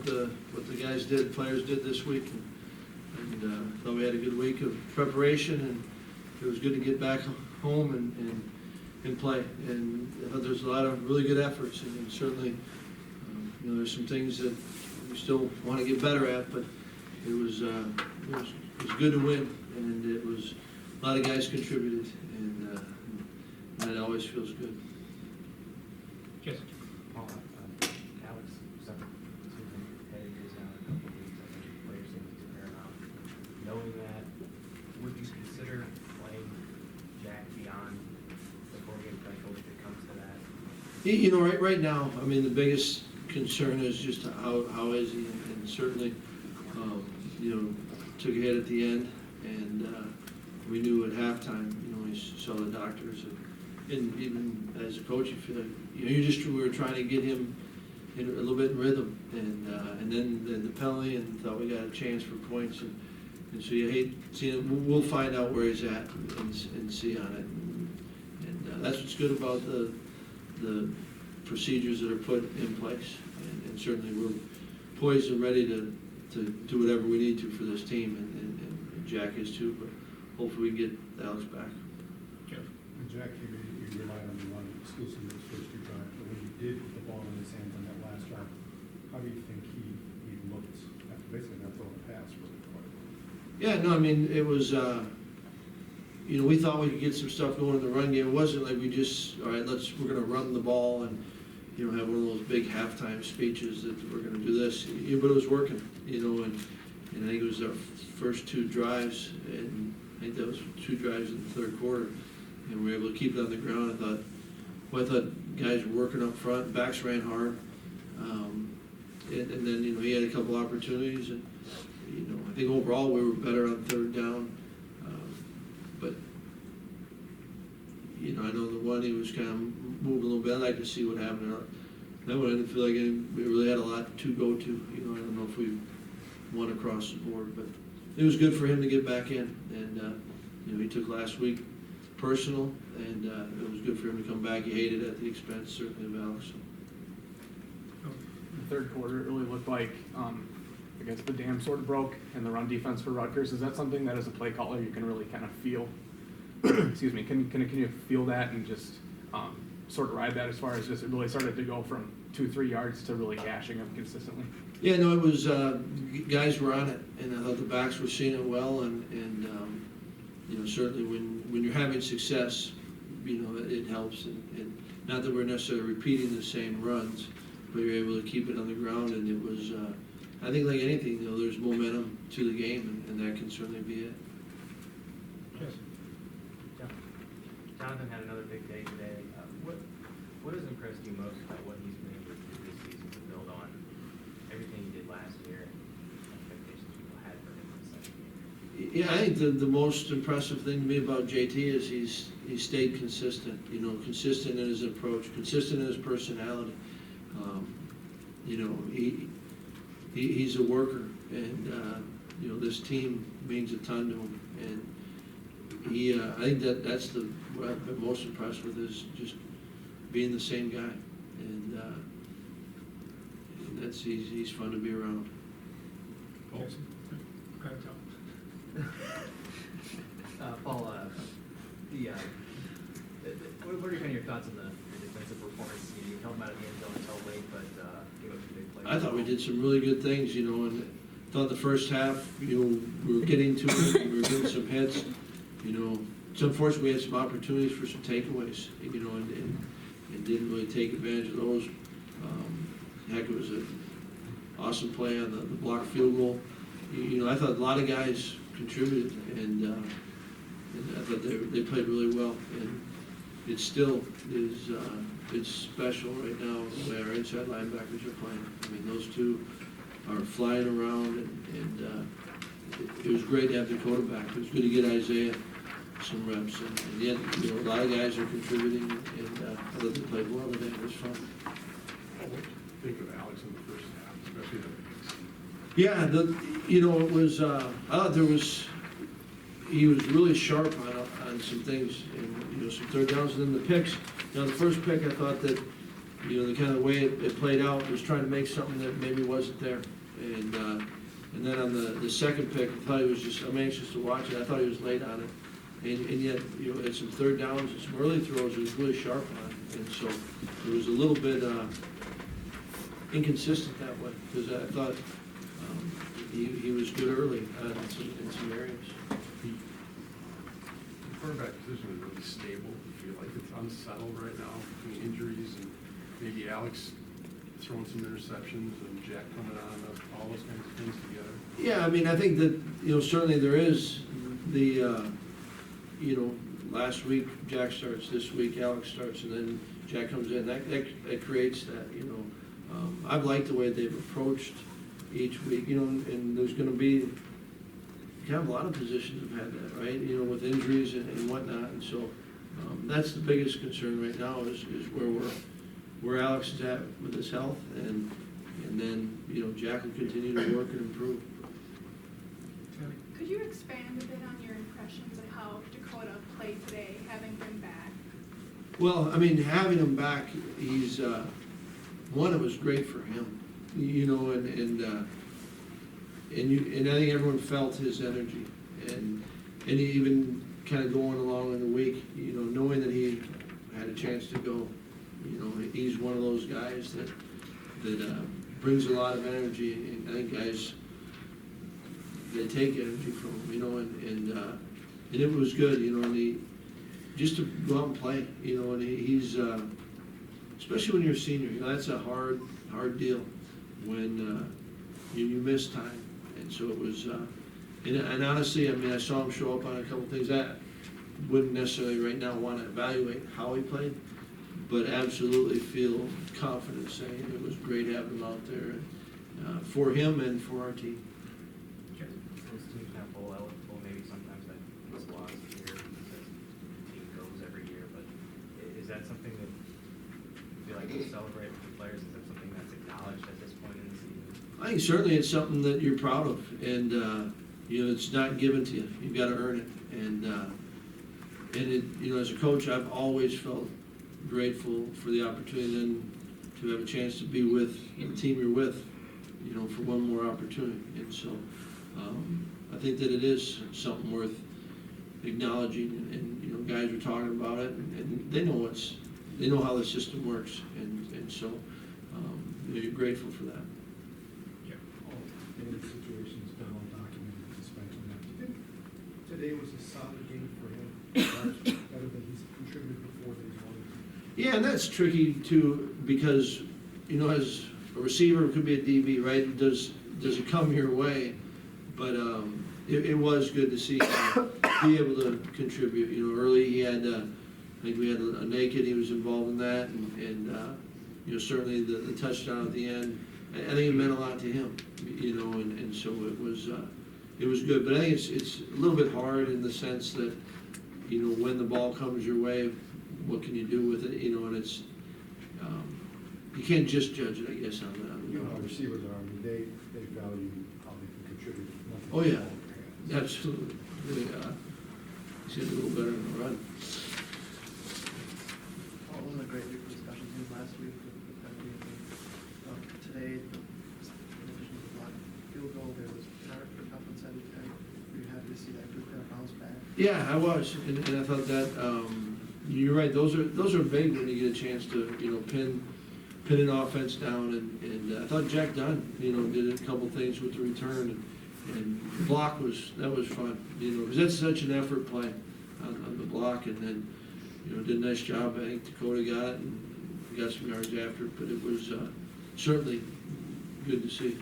what the guys did, players did this week, and thought we had a good week of preparation, and it was good to get back home and play. And I thought there's a lot of really good efforts, and certainly, there's some things that we still want to get better at, but it was good to win, and it was a lot of guys contributed, and that always feels good. Yes. Alex, headed is out in a couple of weeks. I think players seem to be paramount. Knowing that, would you consider playing Jack beyond the 4-game threshold if it comes to that? Right now, I mean, the biggest concern is just how is he, and certainly, took a hit at the end, and we knew at halftime, we saw the doctors, and even as a coach, you feel like, we were trying to get him in a little bit in rhythm, and then the penalty, and thought we got a chance for points, and so you hate seeing it. We'll find out where he's at and see on it, and that's what's good about the procedures that are put in place, and certainly we're poised and ready to do whatever we need to for this team, and Jack is too, but hopefully we get Alex back. Jeff. And Jack, you relied on the run exclusively those first 2 drives, but when you did put the ball in his hands on that last drive, how do you think he looked after basically not throwing a pass for quite a while? Yeah, no, I mean, it was, we thought we could get some stuff going in the run game. It wasn't like we just, all right, we're gonna run the ball and, have one of those big halftime speeches that we're gonna do this, but it was working, and I think it was our first 2 drives, and I think that was 2 drives in the third quarter, and we were able to keep it on the ground. I thought guys were working up front, backs ran hard, and then, he had a couple opportunities, and, I think overall we were better on 3rd down, but, I know the one he was kind of moving a little bit. I'd like to see what happened. That one I didn't feel like we really had a lot to go to. I don't know if we won across the board, but it was good for him to get back in. And he took last week personal, and it was good for him to come back. He hated it at the expense certainly of Alex. In the third quarter, it really looked like I guess the dam sort of broke in the run defense for Rutgers. Is that something that as a play caller you can really kind of feel? Excuse me. Can you feel that and just sort of ride that as far as just it really started to go from 2-3 yards to really gashing them consistently? Yeah, no, it was guys were on it, and I thought the backs were seeing it well, and certainly when you're having success, it helps, and not that we're necessarily repeating the same runs, but you're able to keep it on the ground, and it was. I think like anything, there's momentum to the game, and that can certainly be it. Yes. Jonathan had another big day today. What has impressed you most about what he's been able to do this season to build on everything he did last year and expectations people had for him in the second year? Yeah, I think the most impressive thing to me about JT is he's stayed consistent. Consistent in his approach, consistent in his personality. He's a worker, and this team means a ton to him. And I think that's what I've been most impressed with is just being the same guy, and he's fun to be around. Paul. Okay, Paul, what are kind of your thoughts on the defensive performance? You held them out of the end zone until late, but gave up some big plays. I thought we did some really good things, and thought the first half, we were getting to it, we were getting some hits, It's unfortunate we had some opportunities for some takeaways, and didn't really take advantage of those. Heck, it was an awesome play on the blocked field goal. I thought a lot of guys contributed, and I thought they played really well. And it still is it's special right now the way our inside linebackers are playing. I mean, those 2 are flying around, and it was great to have Dakota back. It was good to get Isaiah some reps, and yet a lot of guys are contributing, and I thought they played well today. It was fun. What do you think of Alex in the first half, especially the mix? Yeah, it was. I thought he was really sharp on some things, and some third downs, and then the picks. The first pick, I thought that you know, the kind of way it played out was trying to make something that maybe wasn't there. And then on the second pick, I thought he was just, I'm anxious to watch it. I thought he was late on it. And yet, you know, at some third downs and some early throws, he was really sharp on it. And so it was a little bit inconsistent that way, because I thought he was good early in some areas. The quarterback position is really stable. You feel like it's unsettled right now between injuries and maybe Alex throwing some interceptions and Jack coming on, all those kinds of things together. Yeah, I mean, I think that, you know, certainly there is the, you know, last week Jack starts, this week Alex starts, and then Jack comes in. That creates that, you know. I've liked the way they've approached each week, you know, and there's gonna be, kind of a lot of positions have had that, right? You know, with injuries and whatnot, and so, that's the biggest concern right now is where Alex is at with his health, and then, you know, Jack will continue to work and improve. Tammy? Could you expand a bit on your impressions of how Dakota played today, having him back? Well, I mean, having him back, he's, one, it was great for him, you know, and I think everyone felt his energy, and even kind of going along in the week, you know, knowing that he had a chance to go, you know, he's one of those guys that brings a lot of energy, and I think guys, they take energy from him, you know, and it was good, you know, and just to go out and play, you know, and he's, especially when you're a senior, you know, that's a hard deal when you miss time, and so it was, and honestly, I mean, I saw him show up on a couple things. I wouldn't necessarily right now want to evaluate how he played, but absolutely feel confident saying it was great having him out there for him and for our team. Yes. Those teams have bowl eligible, maybe sometimes that gets lost here because the team goes every year, but is that something that you feel like you celebrate with the players? Is that something that's acknowledged at this point in the season? I think certainly it's something that you're proud of, and you know, it's not given to you. You've got to earn it, and it, you know, as a coach, I've always felt grateful for the opportunity then to have a chance to be with the team you're with, you know, for one more opportunity. And so I think that it is something worth acknowledging, and you know, guys are talking about it, and they know how the system works, and so you know, you're grateful for that. Yeah. David's situation's been well documented, suspension. Do you think today was a solid game for him? Better than he's contributed before that he's wanted to? Yeah, and that's tricky too, because, you know, as a receiver, it could be a DB, right? Does it come your way? But it was good to see him be able to contribute. You know, early he had, I think we had a naked, he was involved in that, and you know, certainly the touchdown at the end, I think it meant a lot to him, you know, and so it was good. But I think it's a little bit hard in the sense that, you know, when the ball comes your way, what can you do with it, you know, and it's, you can't just judge it, I guess, on that. You know how receivers are, I mean, they value how they can contribute. Nothing Oh, yeah. but ball hands. Absolutely. He's getting a little better in the run. Well, it wasn't a great week for discussion teams last week with that being today, in addition to the block field goal, there was Robert for Coughlin said we were happy to see that group kind of bounce back. Yeah, I was, and I thought that, you're right, those are big when you get a chance to, you know, pin an offense down, and I thought Jack Dunn, you know, did a couple things with the return, and the block that was fun, you know, because that's such an effort play on the block, and then, you know, did a nice job. I think Dakota got it and got some yards after it, but it was certainly good to see.